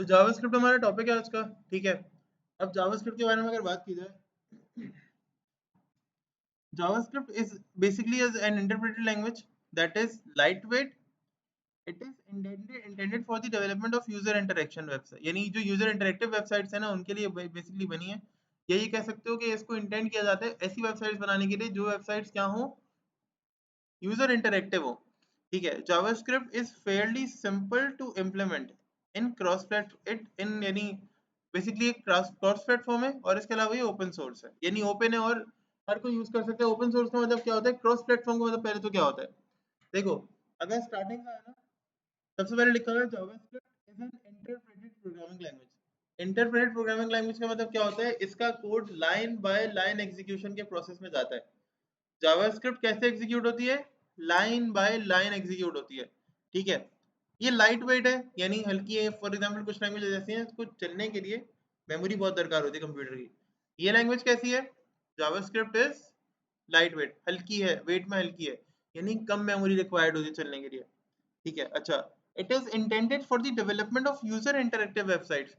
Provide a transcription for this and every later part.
तो जावास्क्रिप्ट हमारा टॉपिक है आज का, ठीक है। अब जावास्क्रिप्ट के बारे में अगर बात की जाए, JavaScript is basically is an interpreted language that is lightweight. It is intended for the development of user interaction website, यानी जो यूजर इंटरेक्टिव वेबसाइट्स है ना उनके लिए बेसिकली बनी है। यही कह सकते हो कि इसको इंटेंड किया जाता है ऐसी वेबसाइट्स बनाने के लिए जो वेबसाइट्स क्या हो, यूजर इंटरेक्टिव हो, ठीक है। JavaScript is fairly simple to implement in cross it in यानी बेसिकली एक क्रॉस प्लेटफॉर्म है और इसके अलावा ये ओपन सोर्स है, यानी ओपन है और हर कोई यूज कर सकता है। ओपन सोर्स का मतलब क्या होता है, क्रॉस प्लेटफॉर्म का मतलब पहले तो क्या होता है, देखो। अगर स्टार्टिंग का है ना, सबसे पहले लिखा हुआ है JavaScript is an interpreted programming language. Interpreted programming language का मतलब क्या होता है, इसका code line by line execution के प्रोसेस में जाता है। जावास्क्रिप्ट कैसे एग्जीक्यूट होती है, लाइन बाय लाइन एग्जीक्यूट होती है, ठीक है। ये लाइट वेट है, यानी हल्की है। फॉर एग्जांपल कुछ लैंग्वेज ऐसी हैं इसको चलने के लिए मेमोरी बहुत दरकार होती है कंप्यूटर की। ये लैंग्वेज कैसी है, जावास्क्रिप्ट इज लाइट वेट, हल्की है, वेट में हल्की है, यानी कम मेमोरी रिक्वायर्ड होती है चलने के लिए, ठीक है। अच्छा, it is intended for the development of user interactive websites.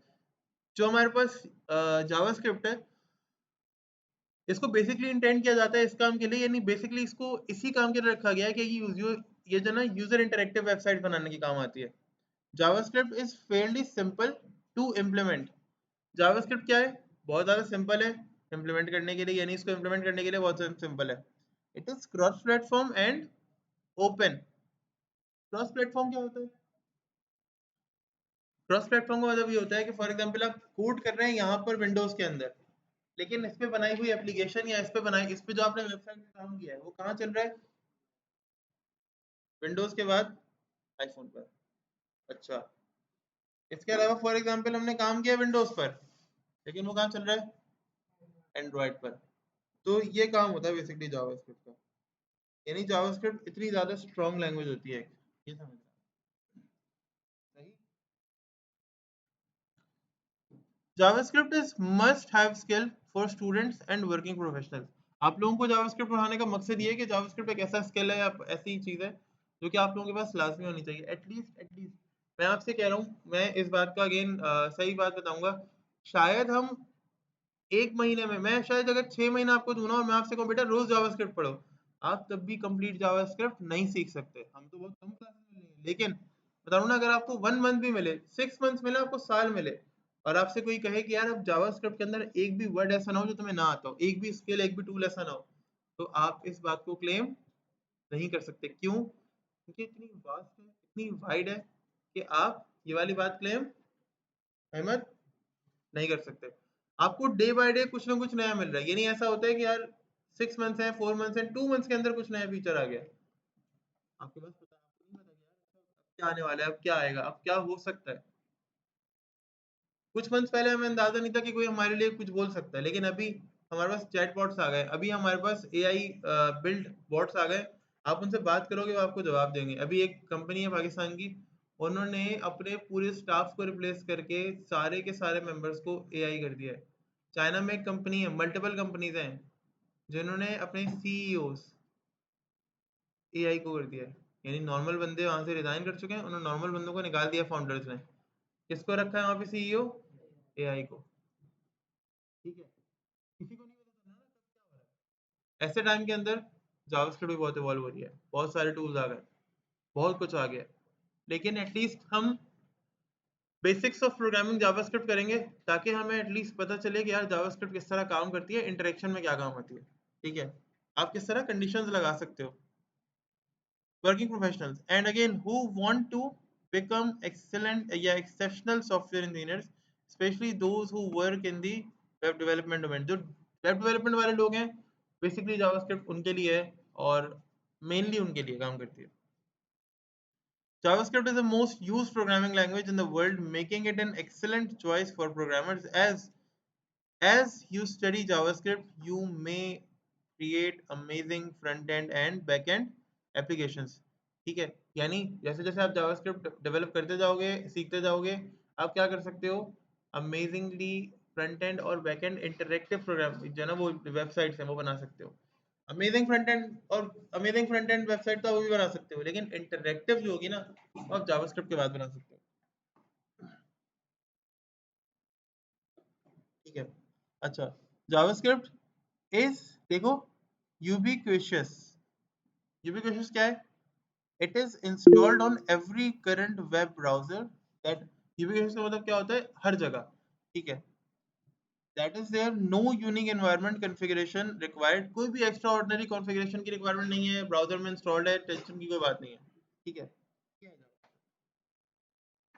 जो हमारे पास जावास्क्रिप्ट है, इसको बेसिकली इंटेंड किया जाता है इस काम के लिए, यानी बेसिकली इसको इसी काम के लिए रखा गया है कि ये जो ना यूजर इंटरेक्टिव वेबसाइट बनाने के काम आती है। JavaScript is fairly simple to implement. JavaScript क्या है, बहुत ज़्यादा सिंपल है इम्प्लीमेंट करने के लिए, यानी इसको इम्प्लीमेंट करने के लिए बहुत सिंपल है। It is cross platform and open. Cross platform क्या होता है, क्रॉस प्लेटफॉर्म का मतलब ये होता है कि फॉर एग्जांपल आप कोड कर रहे हैं यहाँ पर विंडोज के अंदर, लेकिन इस पे बनाई हुई एप्लीकेशन या इस पे जो आपने वेबसाइट में काम किया है वो कहाँ चल रहा है, विंडोज के बाद आईफोन पर। अच्छा, इसके अलावा फॉर एग्जांपल हमने काम किया विंडोज पर, लेकिन वो कहाँ चल रहा है, एंड्रॉइड पर। तो ये काम होता है बेसिकली जावास्क्रिप्ट का, यानी जावास्क्रिप्ट इतनी ज्यादा स्ट्रॉन्ग लैंग्वेज होती है, ये समझ रहे हैं? सही। JavaScript is must have skill for students and working professionals. आप लोगों को जावास्क्रिप्ट पढ़ाने का मकसद ये है कि जावास्क्रिप्ट एक ऐसा स्किल है या ऐसी चीज है जो कि आप लोगों के पास लाजमी होनी चाहिए, एटलीस्ट। मैं आपसे कह रहा हूँ, मैं इस बात का अगेन सही बात बताऊंगा। शायद हम एक महीने में, मैं शायद अगर 6 महीना आपको दूं ना और मैं आपसे कहूँ बेटा रोज जावास्क्रिप्ट पढ़ो, आप तब भी कंप्लीट जावास्क्रिप्ट नहीं सीख सकते। हम तो बहुत कम क्लासेस में लेंगे, लेकिन बता रहा हूं ना, अगर आपको 1 मंथ भी मिले, 6 मंथ्स मिले, आपको साल मिले, और आपसे कोई कहे कि यार अब जावास्क्रिप्ट के अंदर एक भी वर्ड ऐसा ना हो जो तुम्हें ना आता हो, एक भी स्किल, एक भी टूल ऐसा ना हो, तो आप इस बात को क्लेम नहीं कर सकते। क्यों? क्योंकि इतनी वास्ट है, इतनी वाइड है कि आप ये वाली बात क्लेम, अहमद, नहीं कर सकते। आपको डे बाय डे कुछ ना कुछ नया मिल रहा है, ये नहीं ऐसा होता है कि यार 6 मंथ्स है, 4 मंथ्स है, 2 मंथ्स के अंदर कुछ नया फीचर आ गया, आपके पास पता, आपको नहीं पता कि यार अब क्या आने वाला है, अब क्या आएगा, अब क्या हो सकता है। कुछ मंथ्स पहले हमें अंदाजा नहीं था कि कोई हमारे लिए कुछ बोल सकता है, लेकिन अभी हमारे पास चैट बॉट्स आ गए, अभी हमारे पास एआई बिल्ड बॉट्स आ गए। आप उनसे बात करोगे वो आपको जवाब देंगे। अभी एक कंपनी है पाकिस्तान की, उन्होंने अपने पूरे स्टाफ को रिप्लेस करके सारे के सारे मेंबर्स को एआई कर दिया है। चाइना में एक कंपनी है, मल्टीपल कंपनीज हैं जिन्होंने अपने सीईओ एआई को कर दिया है, यानी नॉर्मल बंदे वहां से रिजाइन कर चुके हैं, उन्होंने नॉर्मल बंदों को निकाल दिया फाउंडर्स ने। किसको रखा है वहां पे सीईओ, एआई को, ठीक है। किसी को नहीं पता था ना तब क्या हो रहा है। ऐसे टाइम के अंदर जावास्क्रिप्ट भी बहुत इवॉल्व हो रही है, बहुत सारे टूल्स आ गए, बहुत कुछ आ गया, लेकिन एटलीस्ट हम बेसिक्स ऑफ प्रोग्रामिंग जावास्क्रिप्ट करेंगे ताकि हमें एटलीस्ट पता चले कि यार जावास्क्रिप्ट किस तरह काम करती है, इंटरेक्शन में क्या काम आती है, ठीक है। आप किस तरह कंडीशंस लगा सकते हो। Working professionals and again who want to become excellent या exceptional software engineers, especially those who work in the web development domain। जो web development वाले लोग हैं, basically JavaScript उनके लिए है और mainly उनके लिए काम करती है। JavaScript is the most used programming language in the world, making it an excellent choice for programmers. As you study JavaScript, you may create amazing front end and back end applications, ठीक है। यानी जैसे जैसे आप JavaScript develop करते जाओगे, सीखते जाओगे, आप क्या कर सकते हो, अमेजिंगली फ्रंट एंड और बैक एंड इंटरेक्टिव प्रोग्राम जो है ना वो वेबसाइट्स हैं वो बना सकते हो। अमेजिंग फ्रंट एंड और अमेजिंग फ्रंट एंड वेबसाइट तो वो भी बना सकते हो, लेकिन इंटरेक्टिव जो होगी ना वो आप जावास्क्रिप्ट के बाद बना सकते हो। ठीक है। अच्छा, जावास्क्रिप्ट इज, देखो, यूबिक्विशियस। यूबिक्विशियस क्या है? It is installed on every current web browser. That ubiquitous का मतलब क्या होता है? हर जगह। ठीक है। That is there no unique environment configuration required. कोई भी एक्स्ट्रा ऑर्डिनरी कॉन्फ़िगरेशन की रिक्वायरमेंट नहीं है, ब्राउजर में इंस्टॉल्ड है, टेंशन की कोई बात नहीं है। ठीक है।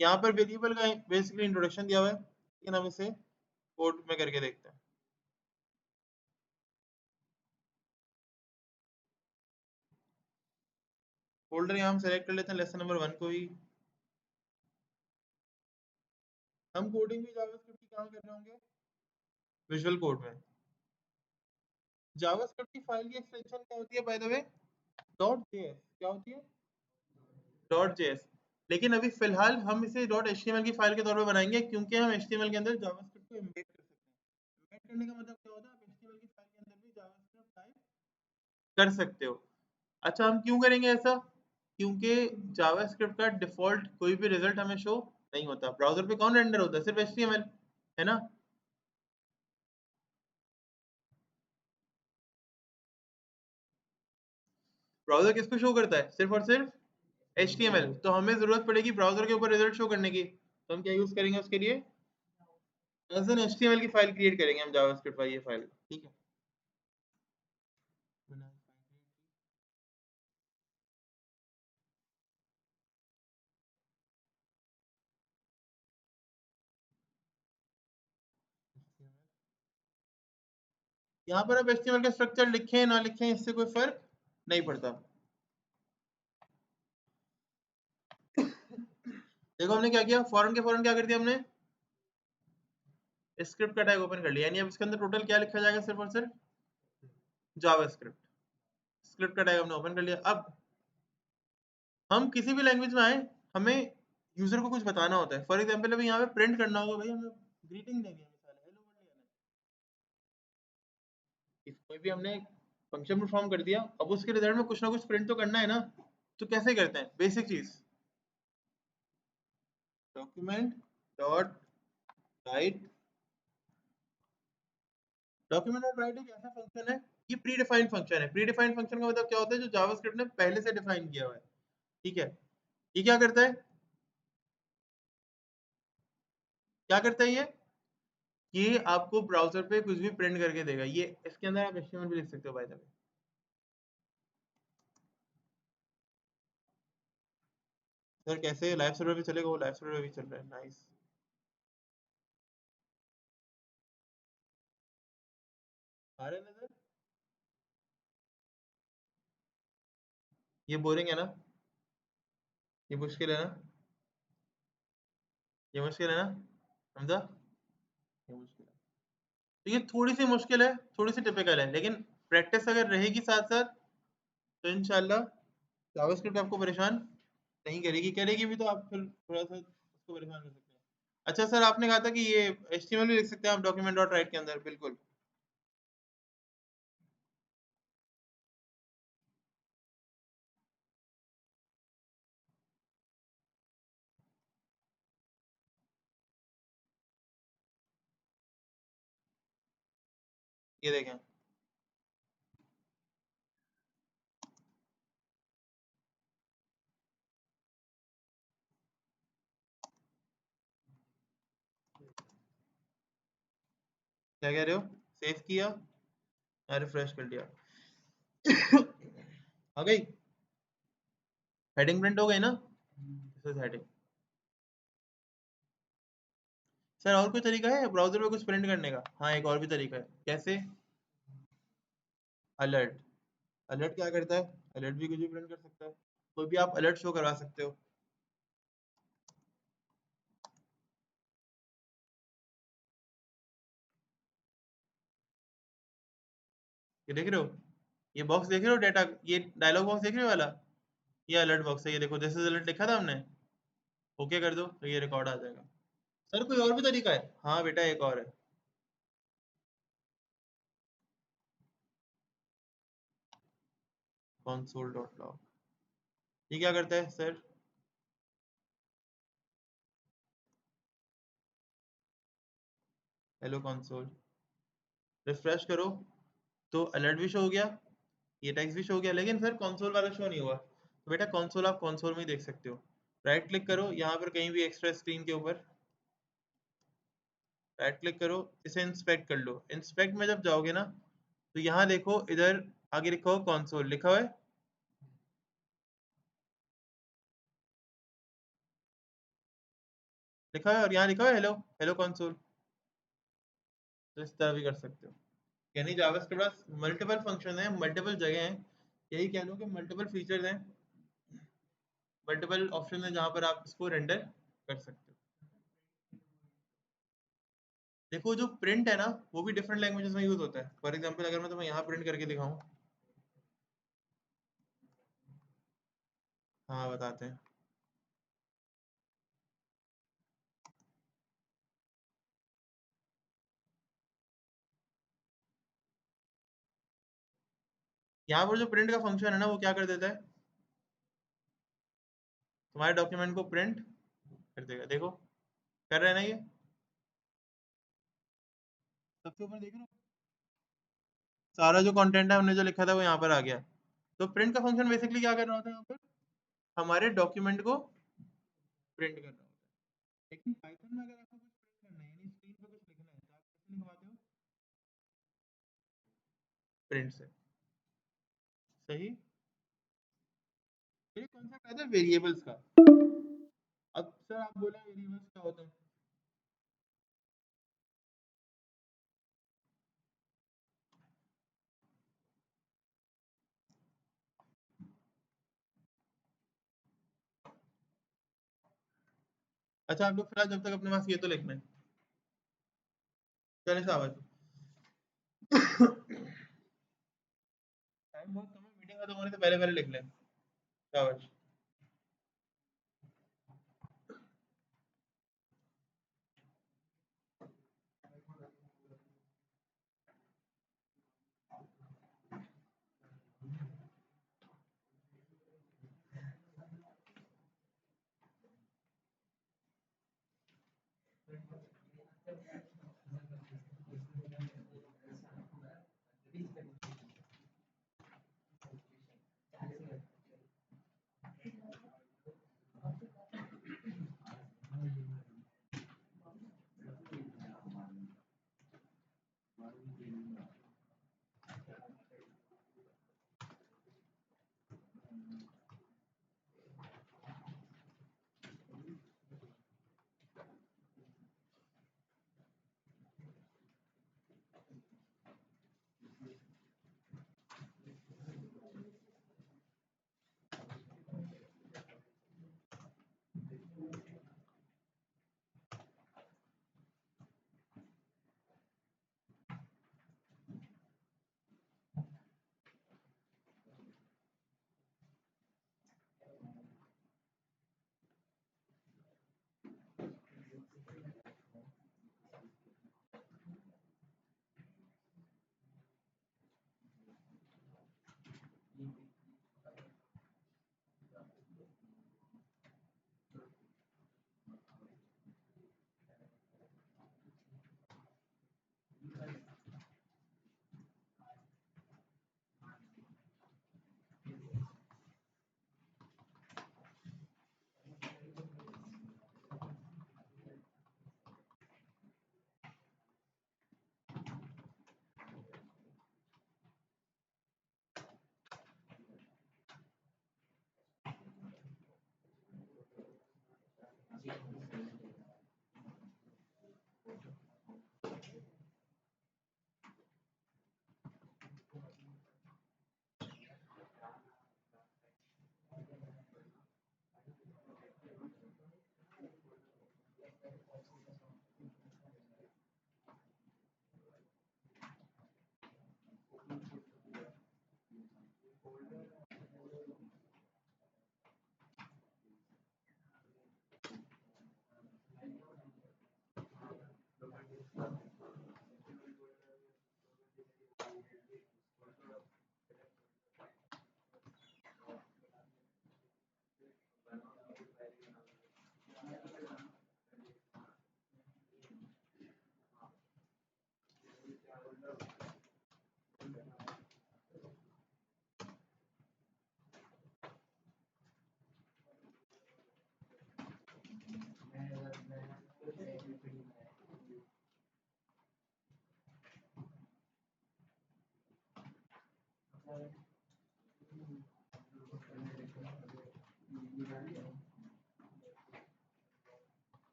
यहाँ पर वेरिएबल का बेसिकली इंट्रोडक्शन दिया हुआ है, लेकिन हम इसे कोड में करके देखते हैं। फोल्डर यहाँ हम सेलेक्ट कर लेते हैं लेसन नंबर 1 को ही। हम कोडिंग भी जावास्क्रिप्ट की कहाँ कर रहे होंगे? विजुअल कोड में। जावास्क्रिप्ट की फाइल की एक्सटेंशन क्या होती है by the way? Dot JS. क्या होती है? Dot JS. लेकिन अभी फिलहाल हम इसे डॉट एचटीएमएल की फाइल के तौर पे बनाएंगे, क्योंकि हम एचटीएमएल के अंदर जावास्क्रिप्ट को एम्बेड कर सकते हैं। एम्बेड करने का मतलब क्या होता है? आप एचटीएमएल की फाइल के अंदर भी जावास्क्रिप्ट टाइप कर सकते हो। अच्छा, हम क्यों करेंगे ऐसा? क्योंकि जावास्क्रिप्ट का डिफॉल्ट कोई भी रिजल्ट हमें शो नहीं होता। ब्राउजर पे कौन रेंडर होता है? सिर्फ एचटीएमएल, है ना? ब्राउजर किसको शो करता है? सिर्फ और सिर्फ एचटीएमएल। तो हमें जरूरत पड़ेगी ब्राउजर के ऊपर रिजल्ट शो करने की, तो हम क्या यूज करेंगे उसके लिए? एज एन एचटीएमएल की फाइल क्रिएट करेंगे हम जावास्क्रिप्ट वाली ये फाइल। ठीक है। यहाँ पर आप एचटीएमएल का स्ट्रक्चर लिखें ना लिखें, इससे कोई फर्क नहीं पड़ता। देखो हमने क्या किया, फौरन के फौरन क्या कर दिया हमने? स्क्रिप्ट का टैग ओपन कर लिया, यानी अब इसके अंदर टोटल क्या लिखा जाएगा? सिर्फ और सिर्फ जावास्क्रिप्ट। स्क्रिप्ट का टैग हमने ओपन कर लिया। अब हम किसी भी लैंग्वेज में आए, हमें यूजर को कुछ बताना होता है। फॉर एग्जाम्पल अभी यहाँ पे प्रिंट करना होगा, भाई हमें ग्रीटिंग देनी है, मिसाल हेलो वर्ल्ड लेना है। कोई भी हमने फंक्शन परफॉर्म कर दिया, अब उसके रिजल्ट में कुछ ना कुछ प्रिंट तो करना है ना। तो कैसे करते हैं? बेसिक चीज, document dot right. Document dot right एक ऐसा फंक्शन है, ये प्री डिफाइंड फंक्शन है। प्री डिफाइंड फंक्शन का मतलब क्या होता है? जो जावास्क्रिप्ट ने पहले से डिफाइन किया हुआ है। ठीक है। ये क्या करता है? क्या करता है ये आपको ब्राउजर पे कुछ भी प्रिंट करके देगा। ये इसके अंदर आप एचटीएमएल भी लिख सकते हो बाय द वे। सर कैसे? लाइव सर्वर भी चलेगा? वो लाइव सर्वर भी चल रहा है, नाइस। आ रहा है नजर? ये बोरिंग है ना? ये मुश्किल है ना? ये मुश्किल है ना? समझा? ये मुश्किल है। तो ये थोड़ी सी मुश्किल है, थोड़ी सी टिपिकल है, लेकिन प्रैक्टिस अगर रहेगी साथ साथ, तो इंशाल्लाह जावास्क्रिप्ट आपको परेशान नहीं करेगी। करेगी भी तो आप फिर थोड़ा सा उसको परेशान कर सकते हैं। अच्छा सर, आपने कहा था कि ये एचटीएमएल भी लिख सकते हैं आप डॉक्यूमेंट डॉट राइट के अंदर। बिल्कुल। ये देखें, क्या कह रहे हो? सेव किया, रिफ्रेश कर दिया, आ गई हेडिंग। प्रिंट हो गई ना? This is heading. सर और कोई तरीका है ब्राउजर में कुछ प्रिंट करने का? हाँ, एक और भी तरीका है। कैसे? अलर्ट। अलर्ट क्या करता है? अलर्ट भी कुछ भी प्रिंट कर सकता है। कोई भी आप अलर्ट शो करवा सकते हो। ये देख रहे हो? ये बॉक्स देख रहे हो? डेटा, ये डायलॉग बॉक्स देख रहे हो वाला? ये अलर्ट बॉक्स है। ये देखो, दिस इज अलर्ट लिखा था हमने। ओके कर दो तो ये रिकॉर्ड आ जाएगा। सर कोई और भी तरीका है? हाँ बेटा, एक और है। console dot log. ये क्या करता है सर? Hello console. रिफ्रेश करो तो अलर्ट भी शो हो गया, ये टेक्स्ट भी शो हो गया, लेकिन फिर कंसोल वाला शो नहीं हुआ। तो बेटा कंसोल आप कंसोल में ही देख सकते हो। राइट क्लिक करो यहाँ पर कहीं भी एक्स्ट्रा स्क्रीन के ऊपर, राइट क्लिक करो, इसे इंस्पेक्ट कर लो। इंस्पेक्ट में जब जाओगे ना तो यहाँ देखो इधर आगे लिखा हो कंसोल, लिखा हुआ है, लिखा हुआ है, और यहाँ लिखा हुआ है हेलो, हेलो कंसोल। तो इस तरह भी कर सकते हो। यानी जावास्क्रिप्ट के पास मल्टीपल फंक्शन है, मल्टीपल जगह हैं, यही कह लो कि मल्टीपल फीचर्स हैं, मल्टीपल ऑप्शन है जहाँ पर आप इसको रेंडर कर सकते हो। देखो जो प्रिंट है ना वो भी डिफरेंट लैंग्वेजेस में यूज होता है। फॉर एग्जांपल अगर मैं तुम्हें यहाँ प्रिंट करके दिखाऊं, हाँ बताते हैं। यहाँ पर जो प्रिंट का फंक्शन है ना वो क्या कर देता है, तुम्हारे डॉक्यूमेंट को प्रिंट कर देगा। देखो कर रहे हैं ना ये, सबसे ऊपर देख रहे हो, सारा जो कंटेंट है हमने जो लिखा था वो यहाँ पर आ गया। तो प्रिंट का फंक्शन बेसिकली क्या कर रहा होता है यहाँ पर, हमारे डॉक्यूमेंट को प्रिंट कर रहा होता है। लेकिन पाइथन में अगर आपको कुछ प्रिंट करना है यानी स्क्रीन पर कुछ लिखना है तो आप कैसे लिखवाते हो, प्रिंट से। सही। ये कॉन्सेप्ट आता है वेरिएबल्स का। अब सर आप बोले वेरिएबल्स क्या होते हैं। अच्छा आप लोग फिलहाल जब तक अपने पास ये तो लिखना है, चले साहब। टाइम बहुत कम है, मीटिंग खत्म होने से पहले पहले लिख लें, शाबाश।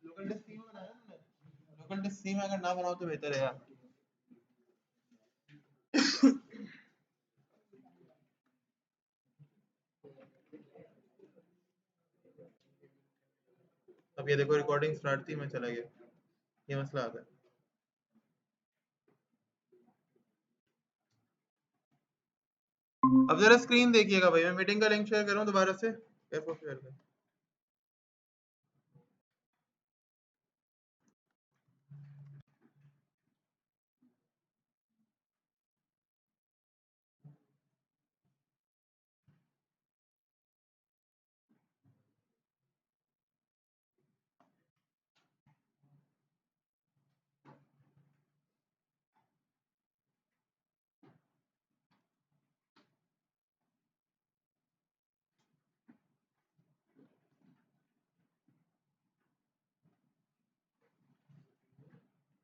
लोकल डिस्क सी में बनाया तुमने? लोकल डिस्क सी में अगर ना बनाओ तो बेहतर है यार। अब ये देखो रिकॉर्डिंग स्टार्ट थी, मैं चला गया, ये मसला आता है। अब जरा स्क्रीन देखिएगा भाई, मैं मीटिंग का लिंक शेयर कर रहा हूँ दोबारा से, एयरफोर्स शेयर कर।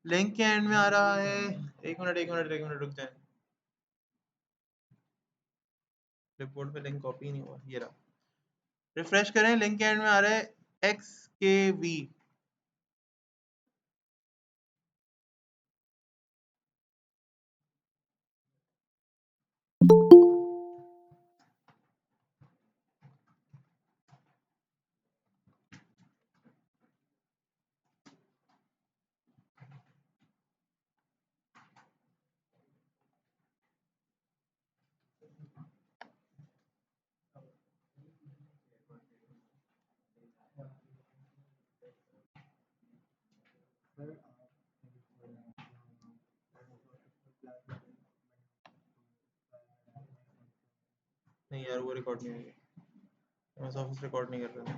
लिंक के एंड में आ रहा है, एक मिनट रुक जाए। क्लिपबोर्ड पे लिंक कॉपी नहीं हुआ, ये रहा। रिफ्रेश करें, लिंक के एंड में आ रहा है XKV। नहीं यार, वो रिकॉर्ड नहीं होगी, एमएस ऑफिस रिकॉर्ड नहीं कर रहा।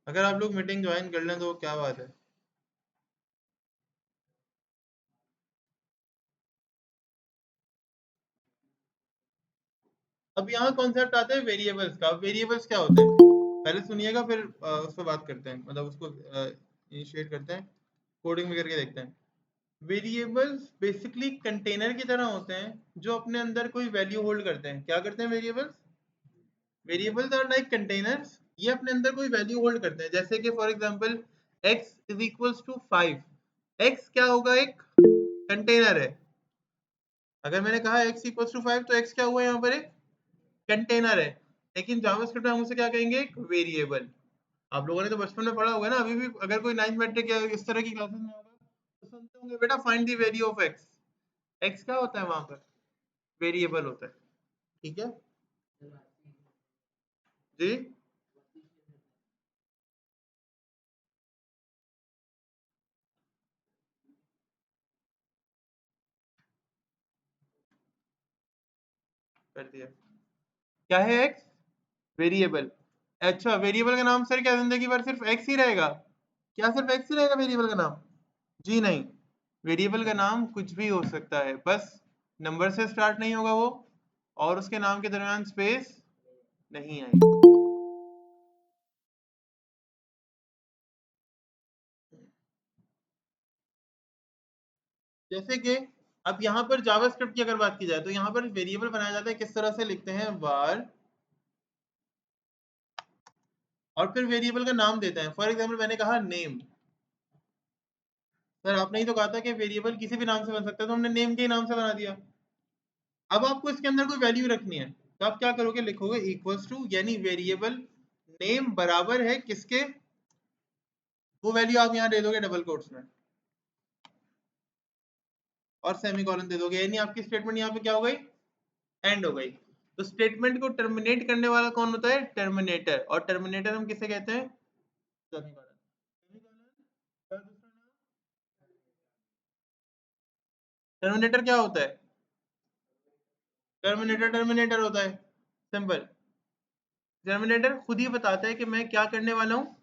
अगर आप लोग मीटिंग ज्वाइन कर लें तो क्या बात है। अब यहाँ कॉन्सेप्ट आता है वेरिएबल्स का। वेरिएबल्स क्या होते हैं पहले सुनिएगा, फिर उस पर बात करते हैं, मतलब उसको इनिशिएट करते हैं, कोडिंग में करके देखते हैं। वेरिएबल्स बेसिकली कंटेनर की तरह होते हैं जो अपने अंदर कोई वैल्यू होल्ड करते हैं। क्या करते हैं variables? Variables are like containers, ये अपने अंदर कोई वैल्यू होल्ड करते हैं। जैसे कि for example x is equals to 5। x क्या होगा? एक कंटेनर है। अगर मैंने कहा x इक्वल्स टू 5 तो x क्या हुआ यहाँ पर? एक कंटेनर है। लेकिन जावास्क्रिप्ट में हम उसे क्या कहेंगे? एक वेरिएबल। आप लोगों ने तो बचपन में पढ़ा होगा ना, अभी भी अगर कोई 9th मैट्रिक या इस तरह की क्लासेस में होगा तो सुनते होंगे बेटा find the value of x। x क्या होता है वहां पर? वेरिएबल होता है। ठीक है जी। कर दिया। क्या है x? वेरिएबल। अच्छा, वेरिएबल का नाम सर क्या जिंदगी भर सिर्फ x ही रहेगा? क्या सिर्फ x ही रहेगा वेरिएबल का नाम? जी नहीं, वेरिएबल का नाम कुछ भी हो सकता है, बस नंबर से स्टार्ट नहीं होगा वो, और उसके नाम के दरमियान स्पेस नहीं आएगी। जैसे कि अब यहाँ पर जावास्क्रिप्ट की अगर बात की जाए तो यहाँ पर वेरिएबल बनाया जाता है, किस तरह से लिखते हैं? var, और फिर वेरिएबल का नाम देते हैं। फॉर एग्जाम्पल मैंने कहा नेम। सर आपने ही तो कहा था कि वेरिएबल किसी भी नाम से बन सकता है, तो हमने नेम के ही नाम से बना दिया। अब आपको इसके अंदर कोई वैल्यू रखनी है तो आप क्या करोगे? लिखोगे इक्वल्स टू, यानी वेरिएबल नेम बराबर है किसके? वो वैल्यू आप यहाँ दे दोगे डबल कोट्स में, और सेमीकोलन दे दोगे, यानी आपकी स्टेटमेंट यहाँ पे क्या हो गई? एंड हो गई। तो स्टेटमेंट को टर्मिनेट करने वाला कौन होता है? टर्मिनेटर। और टर्मिनेटर हम किसे कहते हैं? सेमीकोलन। सेमीकोलन का दूसरा नाम टर्मिनेटर क्या होता है? टर्मिनेटर टर्मिनेटर होता है, सिंपल। टर्मिनेटर खुद ही बताता है कि मैं क्या करने वाला हूँ?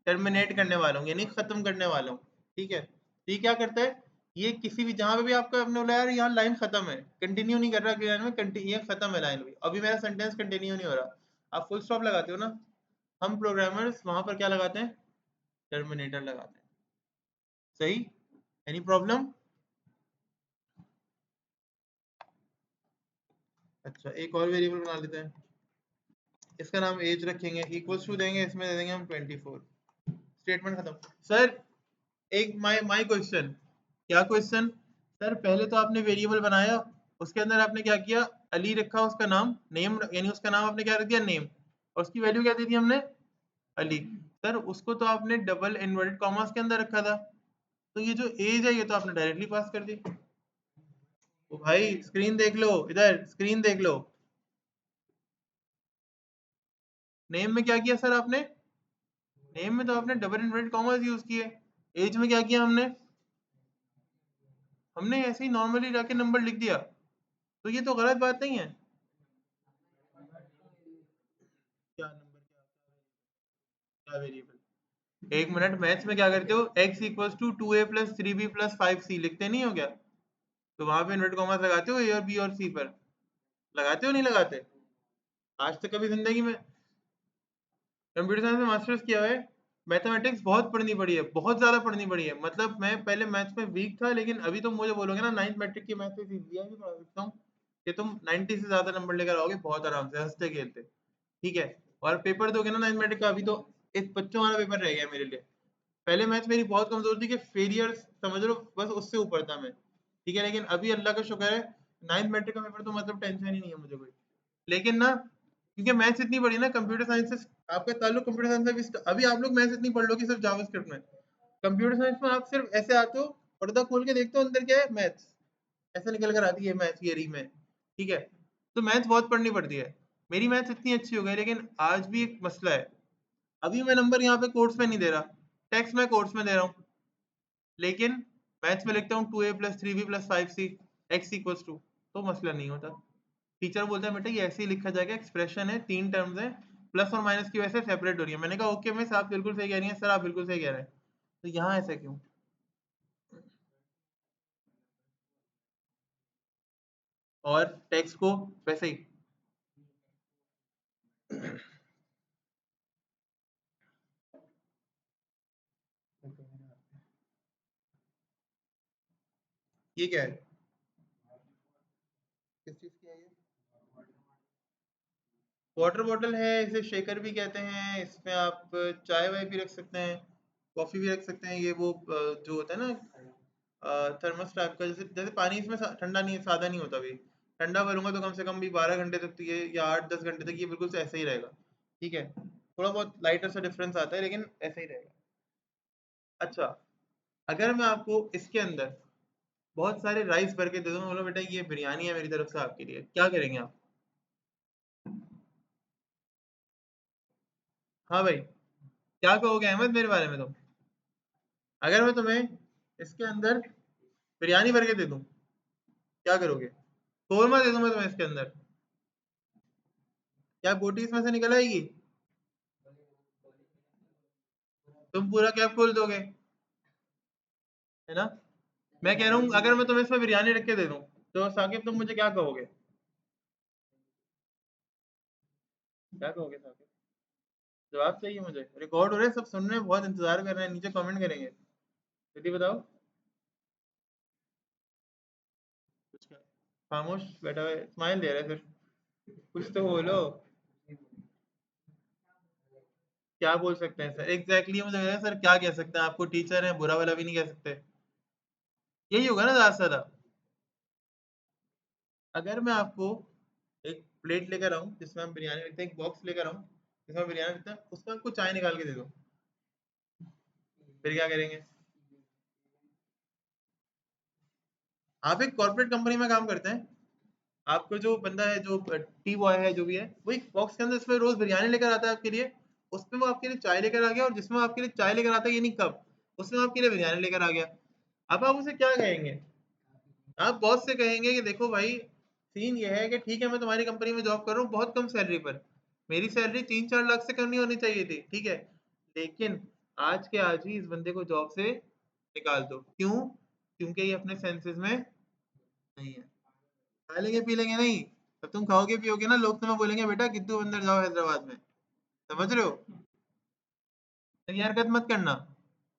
टर्मिनेट करने वाला हूँ, यानी खत्म करने वाला हूँ। ठीक है, तो ये क्या करता है? ये किसी भी, जहां पे भी आपका अपने बोला यार यहाँ लाइन खत्म है, कंटिन्यू नहीं कर रहा अगली लाइन में, ये खत्म है लाइन भी, अभी मेरा सेंटेंस कंटिन्यू नहीं हो रहा, आप फुल स्टॉप लगाते हो ना, हम प्रोग्रामर्स वहां पर क्या लगाते हैं? टर्मिनेटर लगाते हैं। सही? Any problem? अच्छा, एक और वेरिएबल बना लेते हैं, इसका नाम एज रखेंगे, इक्वल्स टू देंगे, इसमें दे देंगे हम 24। स्टेटमेंट खत्म। सर एक माय क्वेश्चन। क्या क्वेश्चन? सर पहले तो आपने वेरिएबल बनाया, उसके अंदर आपने क्या किया? अली रखा, उसका नाम नेम, यानी उसका नाम आपने क्या रख दिया? नेम। और उसकी वैल्यू क्या दी थी हमने? अली। सर उसको तो आपने डबल इन्वर्टेड कॉमास के अंदर रखा था, तो ये जो एज है ये तो आपने डायरेक्टली पास कर दी। ओ भाई स्क्रीन देख लो, इधर स्क्रीन देख लो। नेम में क्या किया सर आपने? नेम में तो आपने डबल इन्वर्टेड कॉमास यूज किए। एज में क्या किया हमने? हमने ऐसे ही नॉर्मली जाके नंबर लिख दिया, तो ये तो गलत बात नहीं है। क्या नंबर? क्या क्या वेरिएबल? एक मिनट, मैथ्स में क्या करते हो, x equals to 2a plus 3b plus 5c लिखते नहीं हो क्या? तो वहां पे इन्वर्ट कॉमास लगाते हो a और b और c पर? लगाते हो नहीं लगाते? आज तक कभी जिंदगी में? कंप्यूटर साइंस में मास्टर्स किया हुआ है, मैथमेटिक्स बहुत पढ़नी पड़ी है, बहुत ज्यादा पढ़नी पड़ी है। मतलब मैं पहले मैथ्स में वीक था, लेकिन अभी तुम मुझे बोलोगे ना 9th मैट्रिक की मैथ्स भी पढ़ा सकता हूँ कि तुम 90 से ज्यादा नंबर लेकर आओगे बहुत आराम से, हंसते खेलते। ठीक है? और पेपर दोगे ना 9th मैट्रिक का, अभी तो एक बच्चों वाला पेपर रह गया मेरे लिए। पहले मैथ्स मेरी बहुत कमजोर थी कि फेलियर समझ लो, बस उससे ऊपर था मैं। ठीक है, लेकिन अभी अल्लाह का शुक्र है, 9th मैट्रिक का पेपर तो मतलब टेंशन ही नहीं है मुझे कोई। लेकिन ना, क्योंकि मैथ्स इतनी बड़ी ना, कंप्यूटर साइंस से आपका ताल्लुक कंप्यूटर साइंस से भी अभी आप लोग मैथ्स इतनी पढ़ लो कि सिर्फ जावास्क्रिप्ट में। कंप्यूटर साइंस में आप सिर्फ ऐसे आते हो, पर्दा खोल के देखते हो अंदर क्या है, मैथ्स ऐसे निकल कर आती है मैथ्स थियरी में। ठीक है? तो मैथ्स बहुत पढ़नी पड़ती है। मेरी मैथ्स इतनी अच्छी हो गई, लेकिन आज भी एक मसला है। अभी मैं नंबर यहाँ पे कोर्स में नहीं दे रहा, टेक्स्ट में कोर्स में दे रहा हूँ, लेकिन मैथ्स में लिखता हूँ 2a plus 3b plus 5c x equals to, तो मसला नहीं होता। टीचर बोलता है बेटा ये ऐसे ही लिखा जाएगा, एक्सप्रेशन है, 3 टर्म्स है, प्लस और माइनस की वजह से सेपरेट हो रही है। मैंने कहा ओके मिस, आप बिल्कुल सही कह रही हैं, सर आप बिल्कुल सही कह रहे हैं। तो यहाँ ऐसा क्यों? और टेक्स्ट को वैसे ही। ये क्या है? किस चीज की है ये? वाटर बॉटल है, इसे शेकर भी कहते हैं। इसमें आप चाय वाय भी रख सकते हैं, कॉफी भी रख सकते हैं। ये वो जो होता है ना, थर्मस टाइप का, जैसे जैसे पानी इसमें ठंडा नहीं है, सादा नहीं होता भी। ठंडा करूंगा तो कम से कम भी 12 घंटे तक तो ये, या 8-10 घंटे तक ये बिल्कुल से ऐसे ही रहेगा। ठीक है? थोड़ा बहुत लाइटर सा डिफरेंस आता है, लेकिन ऐसे ही रहेगा। अच्छा, अगर मैं आपको इसके अंदर बहुत सारे राइस भर के दे दूं, बोलो बेटा ये बिरयानी है मेरी तरफ से आपके लिए, क्या करेंगे आप? हाँ भाई, क्या कहोगे अहमद मेरे बारे में तुम? अगर मैं तुम्हें इसके अंदर बिरयानी भर के दे दूं, क्या करोगे? शोरमा दे दूं मैं तुम्हें इसके अंदर, क्या बोटी इसमें से निकल आएगी? तुम पूरा कैप खोल दोगे, है ना? मैं कह रहा हूँ अगर मैं तुम्हें इसमें बिरयानी रख के दे दूं, तो साकिब तुम मुझे क्या कहोगे? क्या कहोगे साकिब? जवाब चाहिए मुझे, रिकॉर्ड हो रहा है, सब सुन रहे हैं, बहुत इंतजार कर रहे हैं, नीचे कमेंट करेंगे। जल्दी बताओ। कुछ क्या? खामोश बैठा हुआ है, स्माइल दे रहा है सिर्फ, कुछ तो बोलो। क्या बोल सकते हैं सर? एग्जैक्टली मुझे लग रहा है सर, क्या कह सकते हैं? आपको टीचर है, बुरा वाला भी नहीं कह सकते। यही होगा ना ज्यादा से ज्यादा। अगर मैं आपको एक प्लेट लेकर आऊं जिसमें हम बिरयानी रखते हैं, एक बॉक्स लेकर आऊं जिसमें बिरयानी रखते हैं, उसमें आपको चाय निकाल के दे दो, फिर क्या करेंगे? आप एक कॉर्पोरेट कंपनी में काम करते हैं, आपको जो बंदा है, जो टी बॉय है, जो भी है, वो एक बॉक्स के अंदर इसमें रोज बिरयानी लेकर आता है आपके लिए। उसमें वो आपके लिए चाय लेकर आ गया, और जिसमें वो आपके लिए चाय लेकर आता है, ये नहीं कब, उसमें वो आपके लिए बिरयानी लेकर आ गया। अब आप उसे क्या कहेंगे? आप बॉस से कहेंगे कि देखो भाई, सीन ये है कि ठीक है मैं तुम्हारी कंपनी में जॉब कर रहा हूँ बहुत कम सैलरी पर, मेरी सैलरी 3-4 लाख से कम नहीं होनी चाहिए थी, ठीक है, लेकिन आज के आज ही इस बंदे को जॉब से निकाल दो। क्यों? क्योंकि ये अपने सेंसेस में नहीं है। खा लेंगे पी लेंगे नहीं, तब तुम खाओगे पियोगे ना, लोग तुम्हें बोलेंगे बेटा किद्दू बंदर जाओ हैदराबाद में। समझ रहे हो? तो ये हरकत मत करना।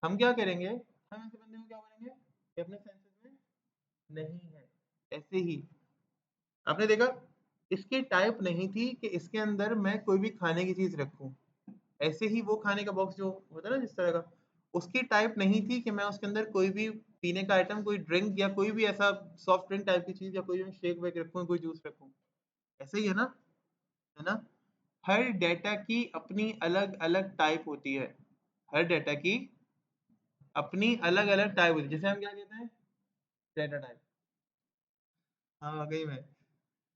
हम क्या करेंगे, हम ऐसे बंदे को क्या बोलेंगे कि अपने सेंसेस में नहीं है। ऐसे ही आपने देखा, इसकी टाइप नहीं थी कि इसके अंदर मैं कोई भी खाने की चीज रखूं। ऐसे ही वो खाने का बॉक्स जो होता है ना जिस तरह का, उसकी टाइप नहीं थी कि मैं उसके अंदर कोई भी पीने का आइटम, कोई ड्रिंक या कोई भी ऐसा सॉफ्ट ड्रिंक टाइप की चीज, या कोई भी शेक वेक रखूं, कोई जूस रखूं। ऐसे ही है ना? है ना? हर डेटा की अपनी अलग अलग टाइप होती है। हर डेटा की अपनी अलग अलग टाइप होती है, जैसे हम क्या कहते हैं, डेटा टाइप। हाँ वाकई में,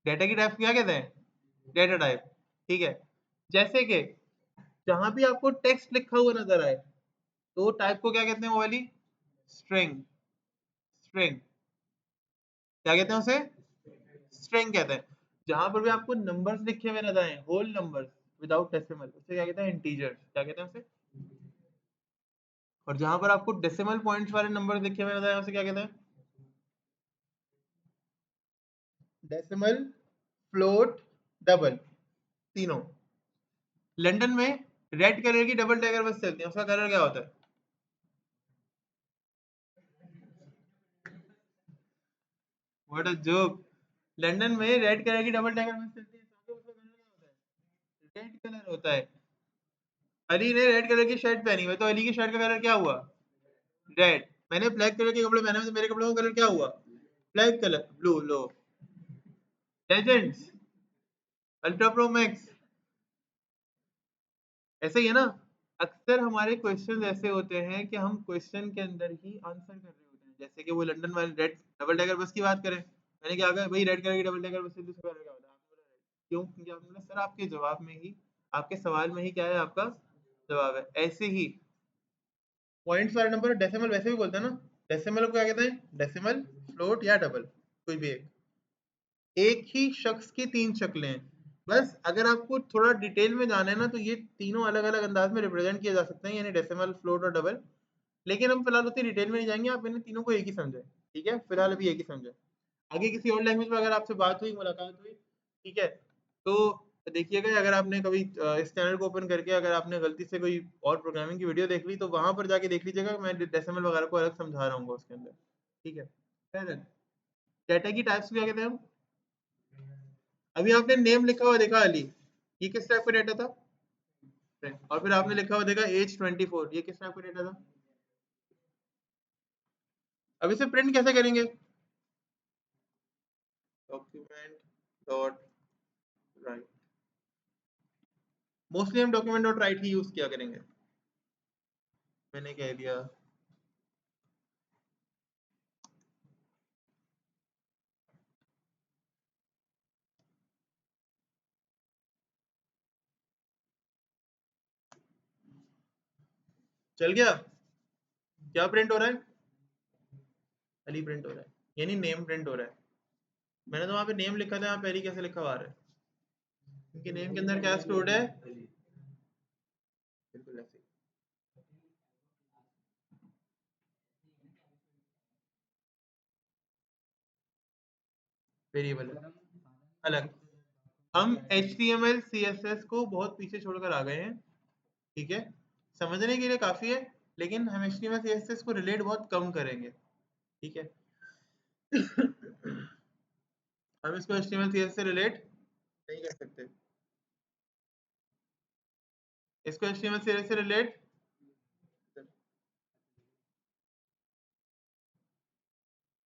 डेटा की टाइप क्या कहते हैं? Data type. ठीक है? जैसे कि जहां भी आपको टेक्स्ट लिखा हुआ नजर आए, तो टाइप को क्या कहते हैं? वो वाली स्ट्रिंग। स्ट्रिंग क्या कहते हैं उसे? स्ट्रिंग कहते हैं। जहां पर भी आपको नंबर्स लिखे हुए नजर आए, होल नंबर्स विदाउट डेसिमल, उसे क्या कहते हैं? इंटीजर्स। क्या कहते हैं उसे? और जहां पर आपको डेसिमल पॉइंट्स वाले नंबर देखे मैंने बताया उसे क्या कहते हैं? डेसिमल, फ्लोट, डबल, तीनों। लंदन में रेड कलर की डबल डेकर बस चलती है, उसका कलर क्या होता है? What a joke. लंदन में रेड कलर की डबल डेकर बस चलती है, उसका कलर क्या होता है? रेड कलर होता है। अली ने रेड कलर की शर्ट पहनी हुई, तो अली की शर्ट का कलर क्या हुआ? रेड। मैंने ब्लैक कलर के कपड़े पहने हुए, तो मेरे कपड़ों का कलर क्या हुआ? Black colour, blue. लो, लेजेंड्स, अल्ट्रा प्रो मैक्स। ऐसे ही है ना। अक्सर हमारे क्वेश्चन ऐसे होते हैं कि हम क्वेश्चन के अंदर ही आंसर कर रहे होते हैं, जैसे कि वो लंदन वाली रेड डबल डेकर बस की बात करें, मैंने क्या कहा भाई, रेड कलर की डबल डेकर बस से दूसरा कलर क्या होता है? आपने बोला red। क्यों? क्योंकि आपने बोला सर आपके जवाब में ही, आपके सवाल में ही क्या है, आपका जवाब है। ऐसे ही पॉइंट्स वाले नंबर डेसिमल वैसे भी बोलते हैं ना। डेसिमल को क्या कहते हैं? डेसिमल, फ्लोट या डबल, कोई भी एक। एक ही शख्स की तीन शक्लें हैं। बस अगर आपको थोड़ा डिटेल में जाना है ना, तो ये तीनों अलग अलग अंदाज में रिप्रेजेंट किए जा सकते हैं, यानी डेसिमल, फ्लोट और डबल। लेकिन हम फिलहाल उतनी डिटेल में नहीं जाएंगे, आप इन्हें तीनों को एक ही समझे। ठीक है, फिलहाल अभी एक ही समझे। आगे किसी और लैंग्वेज में अगर आपसे बात हुई, मुलाकात हुई, ठीक है, तो देखिएगा, अगर आपने कभी इस चैनल को ओपन करके अगर आपने गलती से कोई और प्रोग्रामिंग की वीडियो देख ली, तो वहां पर जाके देख लीजिएगा, मैं डेसिमल वगैरह को अलग समझा रहा हूँ उसके अंदर। ठीक है। फिर डेटा की टाइप्स क्या कहते हैं हम? अभी आपने नेम लिखा हुआ देखा अली, ये किस टाइप का डेटा था? और फिर आपने लिखा हुआ देखा एज 24, ये किस टाइप का डेटा था? अब इसे प्रिंट कैसे करेंगे? Document dot right. मोस्टली हम डॉक्यूमेंट डॉट राइट ही यूज किया करेंगे। मैंने कह दिया। चल गया? क्या प्रिंट हो रहा है? अली प्रिंट हो रहा है, यानी नेम प्रिंट हो रहा है। मैंने तो वहां पे नेम लिखा था, यहाँ पे अली कैसे लिखा हुआ आ रहा है? क्योंकि नेम के अंदर क्या स्टोर्ड है? बिल्कुल ऐसे वेरिएबल है अलग। हम HTML CSS को बहुत पीछे छोड़कर आ गए हैं। ठीक है, समझने के लिए काफी है, लेकिन हम HTML CSS को रिलेट बहुत कम करेंगे। ठीक है। हम इसको HTML CSS से रिलेट नहीं कर सकते। इसको HTML CSS से रिलेट,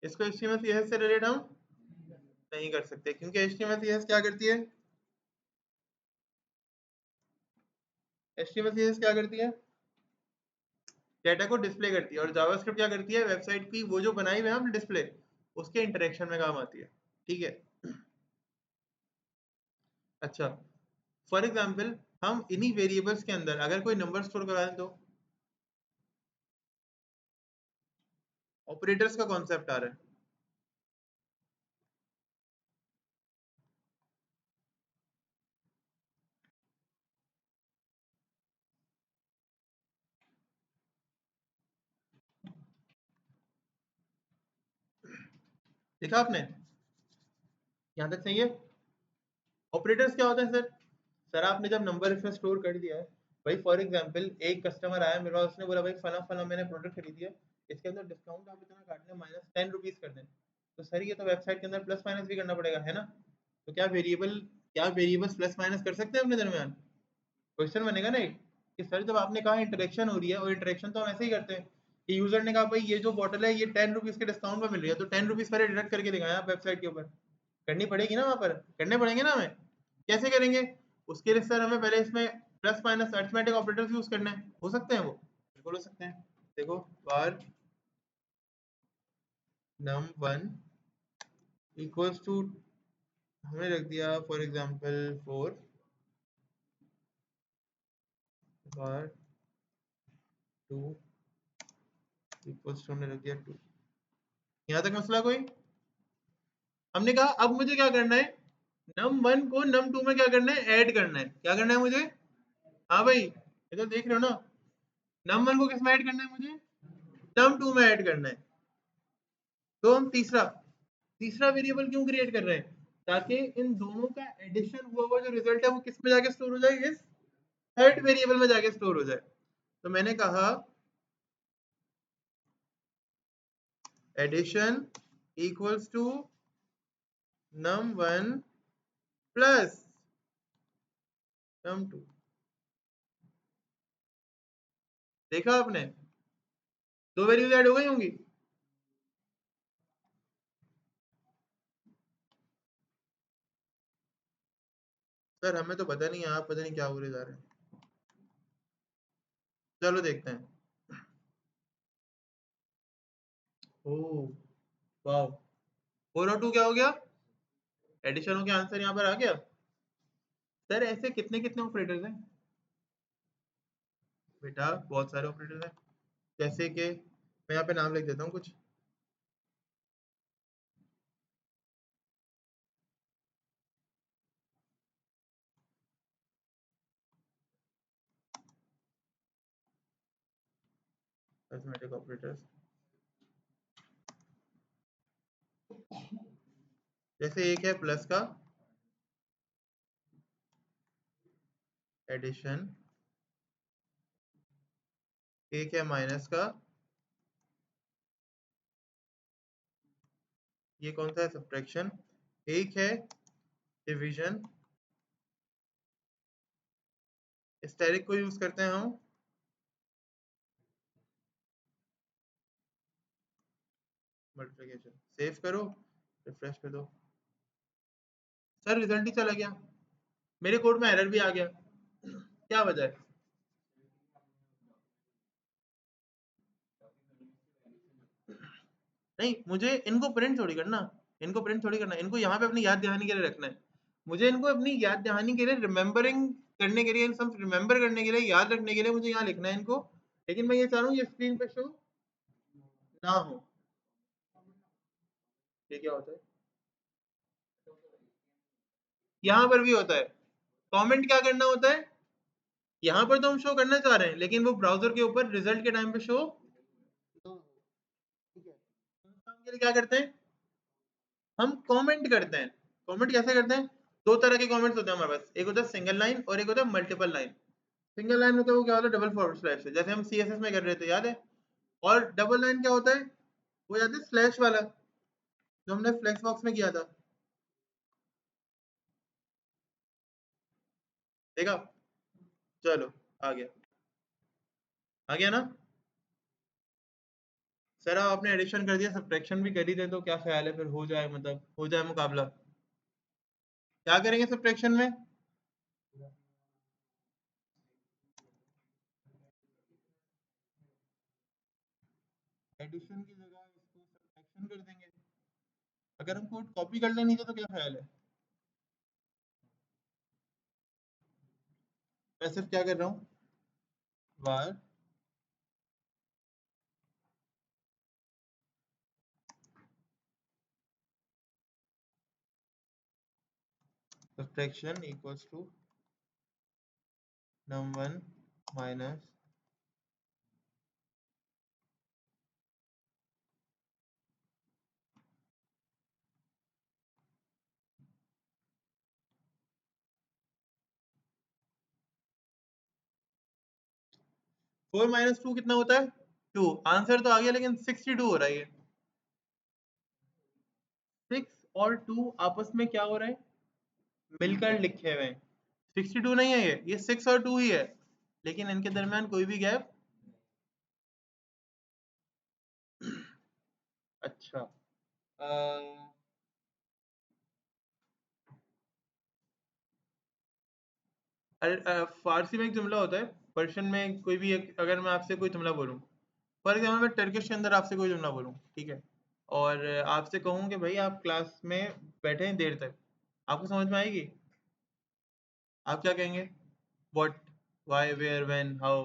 इसको HTML CSS से रिलेट हम नहीं कर सकते, क्योंकि HTML CSS क्या करती है? HTML CSS क्या करती है? डेटा को डिस्प्ले करती है। और जावास्क्रिप्ट क्या करती है? वेबसाइट की वो जो बनाई हुई है हमने डिस्प्ले, उसके इंटरेक्शन में काम आती है। ठीक है। अच्छा, फॉर एग्जाम्पल हम इन्हीं वेरिएबल्स के अंदर अगर कोई नंबर स्टोर करा दें, तो ऑपरेटर्स का कॉन्सेप्ट आ रहा है। देखा आपने? यहाँ तक सही है। ऑपरेटर्स क्या होता है सर? सर आपने जब नंबर इसमें स्टोर कर दिया है, भाई फॉर एग्जांपल एक कस्टमर आया मेरे पास, उसने बोला भाई फला फला मैंने प्रोडक्ट खरीदी है, इसके अंदर डिस्काउंट आप इतना काट लें, -10 रुपीज कर दें। तो सर ये तो वेबसाइट के अंदर प्लस माइनस भी करना पड़ेगा, है ना? तो क्या वेरिएबल्स प्लस माइनस कर सकते हैं अपने दरमियान? क्वेश्चन बनेगा ना एक, कि सर जब आपने कहा इंटरेक्शन हो रही है, और इंटरेक्शन तो हम ऐसे ही करते हैं कि यूजर ने कहा भाई ये जो बॉटल है ये 10 रुपीज के डिस्काउंट में मिल रही है, तो 10 रुपीज पहले डिडक्ट करके दिखाएं आप वेबसाइट के ऊपर। करनी पड़ेगी ना, वहां पर करने पड़ेंगे ना हमें। कैसे करेंगे? उसके लिए सर हमें पहले इसमें plus minus arithmetic operators use करने हैं। हो सकते हैं वो? बिल्कुल हो सकते हैं। देखो, बार num1 इक्वल्स टू, हमें रख दिया फॉर एग्जांपल 4, बार 2 इक्वल्स टू, हमने रख दिया 2। यहाँ तक मसला कोई? हमने कहा अब मुझे क्या करना है, num1 को num2 में क्या करना है, ऐड करना है। क्या करना है मुझे? हाँ भाई, ये तो देख रहे हो ना, num1 को किस में ऐड करना है मुझे? num2 में ऐड करना है। तो हम तीसरा तीसरा वेरिएबल क्यों क्रिएट कर रहे हैं? ताकि इन दोनों का एडिशन हुआ हुआ जो रिजल्ट है वो किस में जाके स्टोर हो जाए? इस थर्ड वेरिएबल में जाके स्टोर हो जाए। तो मैंने कहा addition equals to num1 plus num2। देखा आपने, दो वैल्यूज ऐड हो गई होंगी। सर हमें तो पता नहीं है, आप पता नहीं क्या बोले जा रहे हैं। चलो देखते हैं। ओह वाओ, 4 और 2 क्या हो गया? एडिशन हो गया, आंसर यहाँ पर आ गया। सर ऐसे कितने कितने ऑपरेटर्स हैं? बेटा बहुत सारे ऑपरेटर्स हैं। जैसे कि मैं यहाँ पे नाम लिख देता हूँ कुछ। अरिथमेटिक ऑपरेटर्स, जैसे एक है प्लस का एडिशन, एक है माइनस का, ये कौन सा है? सब्ट्रैक्शन। एक है डिवीजन, स्टेरिक को यूज करते हैं हम। मल्टीप्लिकेशन। सेव करो, रिफ्रेश कर दो। सर रिजल्ट ही चला गया, मेरे कोड में एरर भी आ गया। क्या वजह है? नहीं, मुझे इनको प्रिंट थोड़ी करना, इनको प्रिंट थोड़ी करना, इनको यहाँ पे अपनी याद दहानी के लिए रखना है। मुझे इनको अपनी याद दहानी के लिए, रिमेम्बरिंग करने के लिए, इन सब रिमेम्बर करने के लिए, याद रखने के लिए मुझे यहाँ लिखना है इनको। लेकिन मैं ये चाह रहा हूँ ये स्क्रीन पे शो ना हो। ये क्या होता है? यहाँ पर भी होता है। कमेंट क्या करना होता है? यहाँ पर तो हम शो करना चाह रहे हैं, लेकिन वो ब्राउजर के ऊपर रिजल्ट के टाइम पे शो। ठीक है, तो इस काम के लिए क्या करते हैं? हम कमेंट करते हैं। कमेंट कैसे करते हैं? दो तरह के कमेंट्स होते हैं हमारे पास, एक होता है सिंगल लाइन और एक होता है मल्टीपल लाइन। सिंगल लाइन होता है वो क्या होता है? डबल फॉरवर्ड स्लैश है, जैसे हम सीएसएस में कर रहे थे, याद है? और डबल लाइन क्या होता है? वो याद है स्लैश वाला, जो हमने फ्लेक्स बॉक्स में किया था। देखा? चलो आ गया, आ गया ना? सर आप आपने एडिशन कर दिया, सब्ट्रैक्शन भी कर ही दे तो क्या ख्याल है? फिर हो जाए, मतलब हो जाए मुकाबला। क्या करेंगे सब्ट्रैक्शन में? एडिशन की जगह इसको सब्ट्रैक्शन कर देंगे। अगर हम कोड कॉपी कर लें नीचे तो क्या ख्याल है? मैं सिर्फ क्या कर रहा हूँ, var subtraction equals to num1 minus 4 minus 2 कितना होता है? 2। आंसर तो आ गया, लेकिन 62 हो रहा है ये। 6 और 2 आपस में क्या हो रहा है? मिलकर लिखे हुए हैं। 62 नहीं है ये 6 और 2 ही है, लेकिन इनके दरमियान कोई भी गैप। अच्छा, फारसी में एक जुमला होता है, पर्शियन में कोई भी एक, अगर मैं आपसे कोई जुमला बोलूँ, फॉर एग्जाम्पल मैं टर्किश के अंदर आपसे कोई जुमला बोलूँ, ठीक है, और आपसे कहूँ कि भाई आप क्लास में बैठे हैं देर तक, आपको समझ में आएगी? आप क्या कहेंगे? What, why, where, when, how,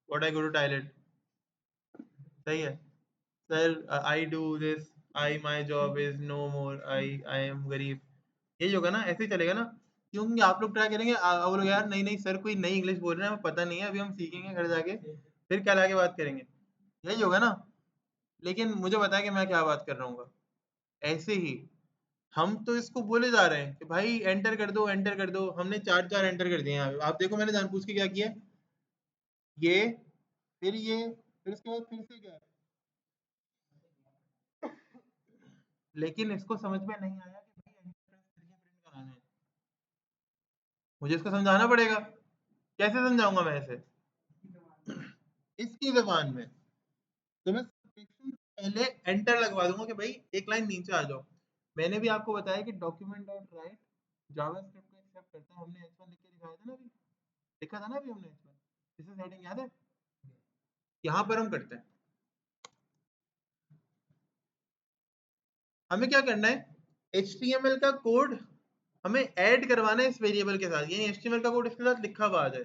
what I go to toilet. सही है। Sir I do this, I my job is no more, I am गरीब। यही होगा ना, ऐसे ही चलेगा ना? क्योंकि आप लोग ट्राई करेंगे, वो लोग यार नहीं नहीं सर कोई नई इंग्लिश बोल रहे हैं, हमें पता नहीं है, अभी हम सीखेंगे घर जाके। फिर क्या लाके बात करेंगे, यही होगा ना। लेकिन मुझे बताया कि मैं क्या बात कर रहा हूँ। ऐसे ही हम तो इसको बोले जा रहे हैं कि भाई एंटर कर दो, एंटर कर दो। हमने चार चार एंटर कर दिए यहाँ पे। आप देखो मैंने जानबूझ के क्या किया, ये, फिर ये, फिर उसके बाद फिर से क्या। लेकिन इसको समझ में नहीं आया कि भाई एंटर प्रेस करके प्रिंट कराना है। मुझे इसको समझाना पड़ेगा। कैसे समझाऊंगा मैं इसे, इसकी जबान में। तो मैं subtraction से पहले एंटर लगवा दूंगा कि भाई एक लाइन नीचे आ जाओ। मैंने भी आपको बताया कि डॉक्यूमेंट डॉट राइट जावास्क्रिप्ट को एक्सेप्ट करता है। हमने h1 लिख के दिखाया था ना अभी, लिखा था ना अभी हमने h1। इसे सेटिंग याद है, यहाँ पर हम करते हैं। हमें क्या करना है, HTML का कोड हमें ऐड करवाना है इस वेरिएबल के साथ, यानी HTML का कोड इसके साथ लिखा हुआ आ जाए।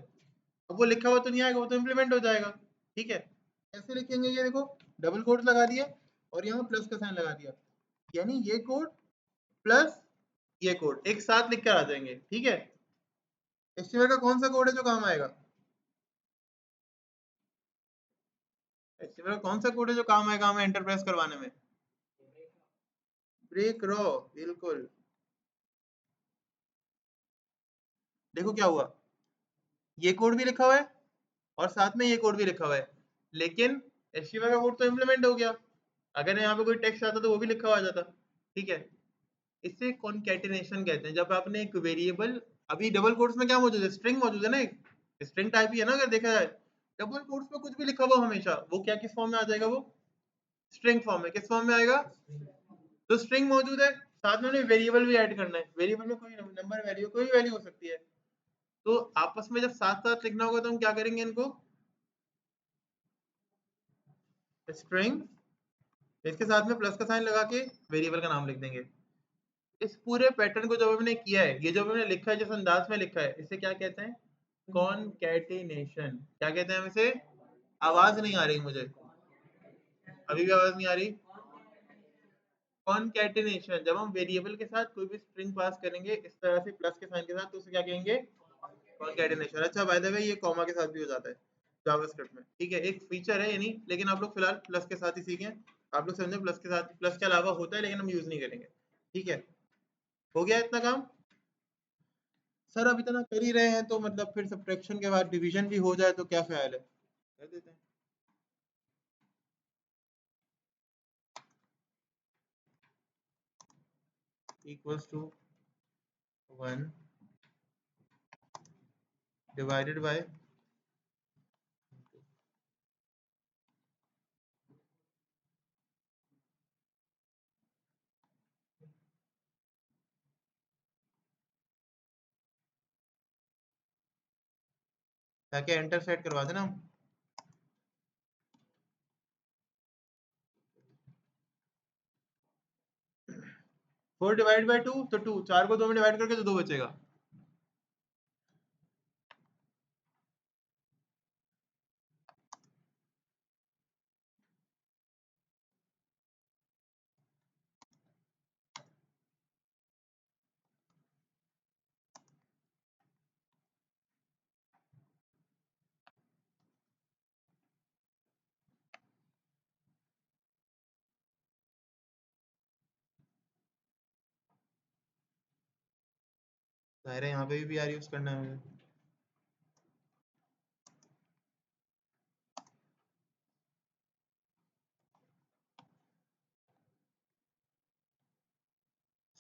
अब वो लिखा हुआ तो नहीं आएगा, वो तो इम्प्लीमेंट हो जाएगा। ठीक है, कैसे लिखेंगे, ये देखो डबल कोट्स लगा दिया और यहाँ प्लस का साइन लगा दिया, यानी ये कोड प्लस ये कोड एक साथ लिख कर आ जाएंगे। ठीक है, HTML का कौन सा कोड है जो काम आएगा, HTML का कौन सा कोड है जो काम आएगा हमें एंटर प्रेस करवाने में, ब्रेक रो, बिल्कुल। देखो क्या हुआ, ये कोड भी लिखा हुआ है और साथ में ये कोड भी लिखा हुआ है, लेकिन HTML का कोड तो इम्प्लीमेंट हो गया। अगर यहाँ पे कोई टेक्स्ट आता तो वो भी लिखा हुआ आ जाता। ठीक है, इसे कॉन्कैटिनेशन कहते हैं। जब आपने एक वेरिएबल, अभी डबल कोट्स में क्या मौजूद है, स्ट्रिंग मौजूद है ना, एक स्ट्रिंग टाइप ही है ना अगर देखा जाए। डबल कोट्स में कुछ भी लिखा हुआ हमेशा वो क्या किस फॉर्म में आ जाएगा, वो स्ट्रिंग फॉर्म में। किस फॉर्म में आएगा, तो स्ट्रिंग मौजूद है, साथ में उन्हें वेरिएबल भी ऐड करना है। वेरिएबल में कोई नंबर वैल्यू, कोई भी वैल्यू हो सकती है। तो आपस में जब साथ साथ लिखना होगा तो हम क्या करेंगे, इनको स्ट्रिंग, इसके साथ में प्लस का साइन लगा के वेरिएबल का नाम लिख देंगे। इस पूरे पैटर्न को जो हमने किया है, ये जो हमने लिखा है जिस अंदाज में लिखा है, इसे क्या कहते हैं, कॉन्कैटिनेशन। क्या कहते हैं हम इसे, आवाज नहीं आ रही मुझे, अभी भी आवाज नहीं आ रही। कॉन्कैटिनेशन, जब हम वेरिएबल के साथ कोई भी स्ट्रिंग पास करेंगे इस तरह से प्लस के साइन के साथ, तो उसे क्या कहेंगे, कॉन्कैटिनेशन। अच्छा बाय द वे ये कॉमा के साथ भी हो जाता है जावास्क्रिप्ट में। ठीक है, एक फीचर है, यानी लेकिन आप लोग फिलहाल प्लस के साथ ही सीखें। आप लोग समझे प्लस के साथ, प्लस के अलावा होता है लेकिन हम यूज नहीं करेंगे। ठीक है, हो गया इतना काम। सर अब इतना कर ही रहे हैं तो मतलब फिर सब्ट्रैक्शन के बाद डिवीजन भी हो जाए तो क्या ख्याल है, कर देते हैं। इक्वल्स टू 1 डिवाइडेड बाय, ताकि एंटर सेट करवा देना हम। 4 डिवाइड बाय 2 तो 2, 4 को 2 में डिवाइड करके तो 2 बचेगा। जाहिर है यहाँ पे भी आर यूज करना है मुझे।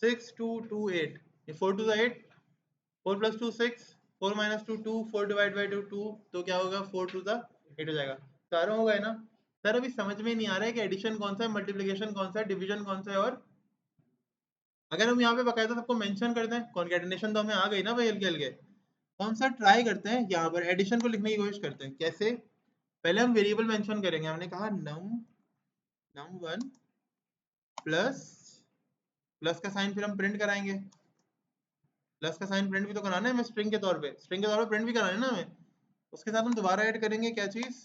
6 2 2 8, ये 4 two 8, 4 plus 2 6, 4 minus 2 2, 4 divide by 2 2, तो क्या होगा 4 टू द 8 हो जाएगा। चारों हो गए ना। सर अभी समझ में नहीं आ रहा है कि एडिशन कौन सा है, मल्टीप्लिकेशन कौन सा है, डिवीजन कौन सा है। और अगर हम यहाँ पे बकायदा सबको मेंशन कर दें, कॉन्कैटिनेशन तो हमें आ गई ना भाई हल्के हल्के। कौन सा ट्राई करते हैं, यहाँ पर एडिशन को लिखने की कोशिश करते हैं। कैसे, पहले हम वेरिएबल मेंशन करेंगे। हमने कहा num1 प्लस, प्लस का साइन फिर हम प्रिंट कराएंगे। प्लस का साइन प्रिंट भी तो कराना है हमें, स्ट्रिंग के तौर पे, स्ट्रिंग के तौर पे प्रिंट भी कराना है ना हमें। उसके साथ हम दोबारा ऐड करेंगे क्या चीज,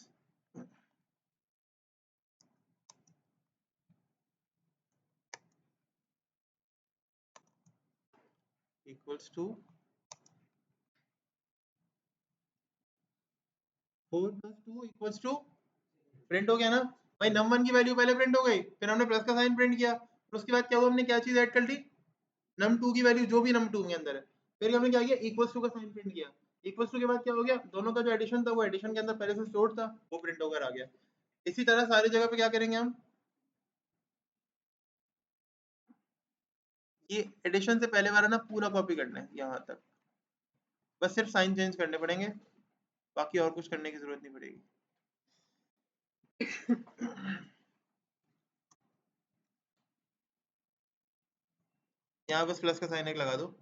इक्वल्स टू 4 + 2 = प्रिंट हो गया ना भाई। num1 की वैल्यू पहले प्रिंट हो गई, फिर हमने प्लस का साइन प्रिंट किया, फिर उसके बाद क्या हुआ, हमने क्या चीज ऐड कर दी, num2 की वैल्यू जो भी num2 के अंदर है, फिर हमने क्या किया, इक्वल्स टू का साइन प्रिंट किया। इक्वल्स टू के बाद क्या हो गया, दोनों का जो एडिशन था वो एडिशन के अंदर पहले से स्टोर्ड था, वो प्रिंट होकर आ गया। इसी तरह सारी जगह पे क्या करेंगे हम, ये एडिशन से पहले वाला ना पूरा कॉपी करना है यहाँ तक, बस सिर्फ साइन चेंज करने पड़ेंगे, बाकी और कुछ करने की जरूरत नहीं पड़ेगी। यहाँ बस प्लस का साइन एक लगा दो।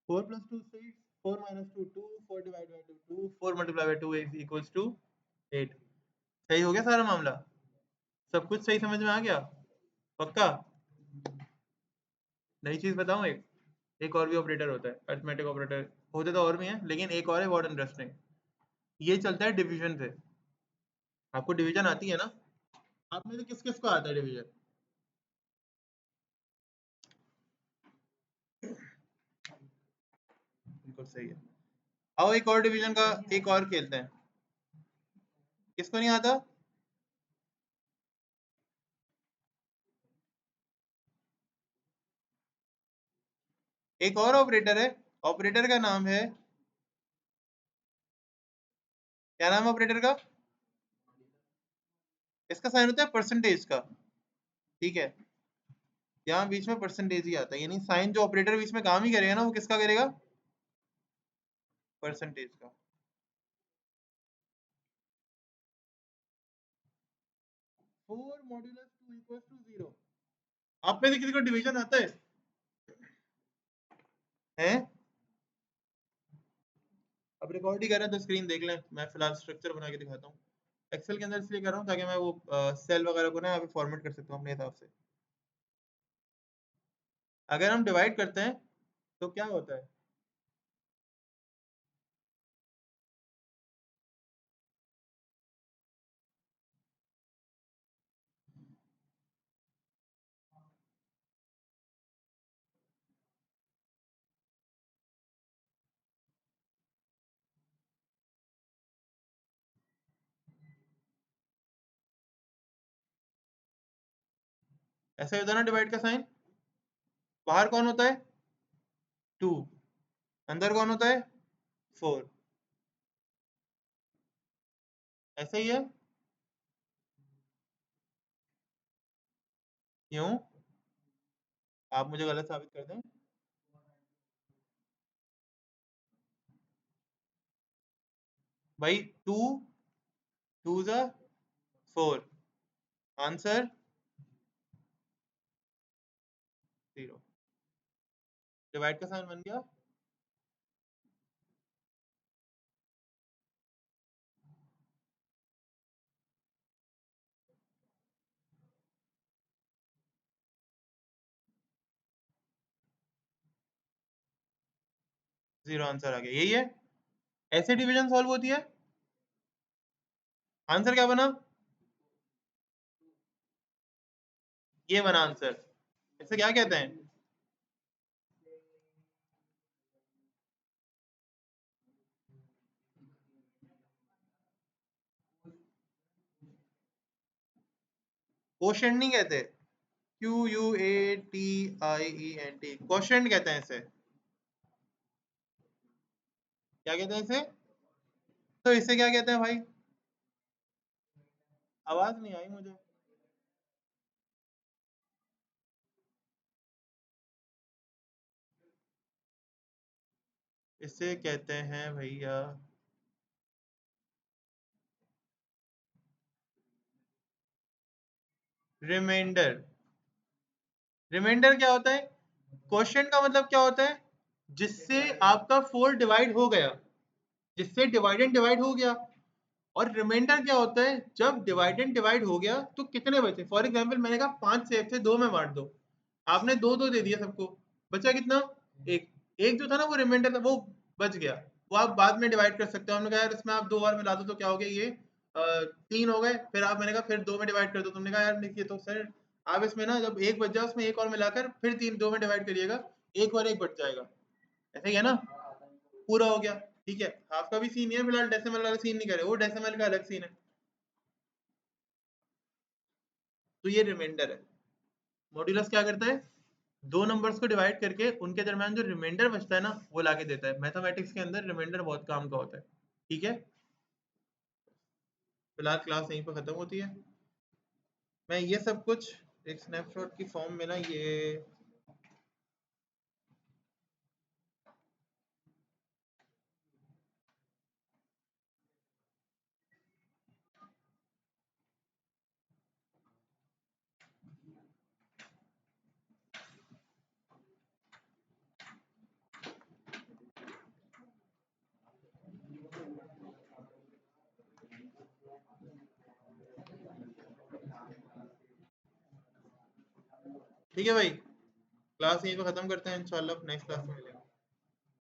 4 + 2 6, 4 - 2 2, 4 / 2 2, 4 × 2 = 8। सही हो गया सारा मामला, सब कुछ सही समझ में आ गया, पक्का। नई चीज बताऊं, एक और भी ऑपरेटर होता है, अरिथमेटिक ऑपरेटर, होते तो और भी हैं लेकिन एक और है बहुत इंटरेस्टिंग। ये चलता है डिवीजन से। आपको डिवीजन आती है ना, आप में से किस किस को आता है डिवीजन? बिल्कुल सही है। आओ एक और डिवीजन का एक और खेलते हैं, किसको नहीं आता? एक और ऑपरेटर है, ऑपरेटर का नाम है, क्या नाम है ऑपरेटर का? इसका साइन होता है परसेंटेज का, ठीक है। यहाँ बीच में परसेंटेज ही आता है, यानी साइन जो ऑपरेटर बीच में काम ही करेगा ना, वो किसका करेगा? परसेंटेज का। 4 मॉड्यूलस 2 = 0। आप में से किसी को डिवीजन आता है? हैं? अब रिकॉर्ड ही कर रहे हैं तो स्क्रीन देख लें, मैं फिलहाल स्ट्रक्चर बना के दिखाता हूँ। एक्सेल के अंदर इसलिए कर रहा हूँ ताकि मैं वो सेल वगैरह को ना यहाँ पे फॉर्मेट कर सकता हूँ अपने हिसाब से। अगर हम डिवाइड करते हैं तो क्या होता है, ऐसा ही होता है ना डिवाइड का साइन। बाहर कौन होता है? 2। अंदर कौन होता है? 4। ऐसा ही है। क्यों? आप मुझे गलत साबित कर दें। भाई 2 2 ज़ा 4, आंसर 0। डिवाइड का साइन बन गया 0, आंसर आ गया, यही है। ऐसे डिवीजन सॉल्व होती है। आंसर क्या बना? ये बना आंसर। इसे क्या कहते हैं? क्वोशंट नहीं कहते, QUATIENT, क्वोशंट कहते हैं इसे। क्या कहते हैं इसे? तो इसे क्या कहते हैं भाई? आवाज नहीं आई मुझे। इसे कहते हैं भैया रिमाइंडर। रिमाइंडर क्या होता है? क्वेश्चन का मतलब क्या होता है? जिससे आपका 4 डिवाइड हो गया, जिससे डिवाइड एंड डिवाइड हो गया। और रिमाइंडर क्या होता है, जब डिवाइड एंड डिवाइड हो गया तो कितने बचे। फॉर एग्जाम्पल मैंने कहा 5 सेफ थे, 2 में बांट दो, आपने दो दो दे दिया सबको, बचा कितना, एक। एक जो था ना वो रिमाइंडर था, वो बच गया, वो आप बाद में डिवाइड कर सकते हो। हमने कहा यार इसमें आप 2 और मिला दो तो क्या हो गया ये 3 हो गए, फिर आप, मैंने कहा फिर 2 में डिवाइड कर दो, तुमने कहा यार देखिए तो सर आप इसमें ना जब एक बच जाए उसमें एक और मिलाकर फिर 3 2 में डिवाइड करिएगा, एक और एक बच जाएगा, ऐसे ही है ना, पूरा हो गया। ठीक है, हाफ का भी सीन है, फिलहाल डेसिमल वाला सीन नहीं करे, वो डेसिमल का अलग सीन है। तो ये रिमाइंडर है। मॉड्यूलस क्या करता है, दो नंबर्स को डिवाइड करके उनके दरमियान जो रिमाइंडर बचता है ना वो लाके देता है। मैथमेटिक्स के अंदर रिमाइंडर बहुत काम का होता है। ठीक है, फिलहाल क्लास यहीं पर खत्म होती है। मैं ये सब कुछ एक स्नैपशॉट की फॉर्म में ना ये, ठीक है भाई, क्लास यहीं पे खत्म करते हैं, इंशाल्लाह नेक्स्ट क्लास में मिलेंगे।